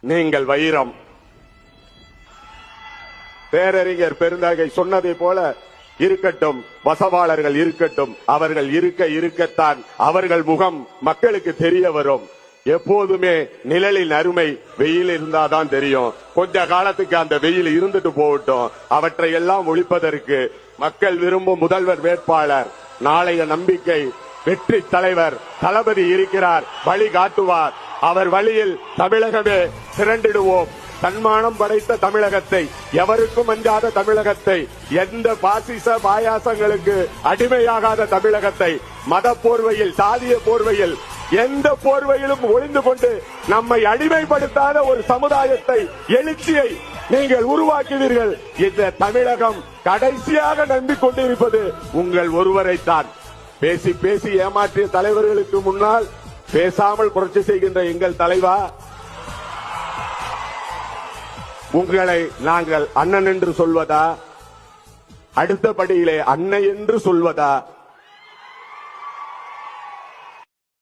நீங்கள் வைரம். பேரறிஞர் பெருந்தகை சொன்னதை போல இருக்கட்டும், வசவாளர்கள் இருக்கட்டும், அவர்கள் இருக்கத்தான் அவர்கள் முகம் மக்களுக்கு தெரிய வரும். எப்போதுமே நிழலின் அருமை வெயில் இருந்தாதான் தெரியும். கொஞ்ச காலத்துக்கு அந்த வெயில் இருந்துட்டு போகட்டும். அவற்றை எல்லாம் ஒழிப்பதற்கு மக்கள் விரும்பும் முதல்வர் வேட்பாளர், நாளைய நம்பிக்கை, வெற்றி தலைவர் தளபதி இருக்கிறார், வழி காட்டுவார். அவர் வழியில் தமிழகமே திரண்டிடுவோம். தன்மானம் படைத்த தமிழகத்தை, எவருக்கும் அஞ்சாத தமிழகத்தை, எந்த பாசிச பாயாசங்களுக்கு அடிமையாகாத தமிழகத்தை, மத போர்வையில், சாதிய போர்வையில், எந்த போர்வையிலும் ஒளிந்து கொண்டு நம்மை அடிமைப்படுத்தாத ஒரு சமுதாயத்தை, எழுச்சியை நீங்கள் உருவாக்குவீர்கள். இந்த தமிழகம் கடைசியாக நம்பிக்கொண்டிருப்பது உங்கள் ஒருவரைத்தான். பேசி பேசி ஏமாற்றிய தலைவர்களுக்கு முன்னால் பேசாமல் புரட்சி செய்கின்ற எங்கள் தலைவா, உங்களை நாங்கள் அண்ணன் என்று சொல்வதா, அடுத்த படியிலே அன்னை என்று சொல்வதா,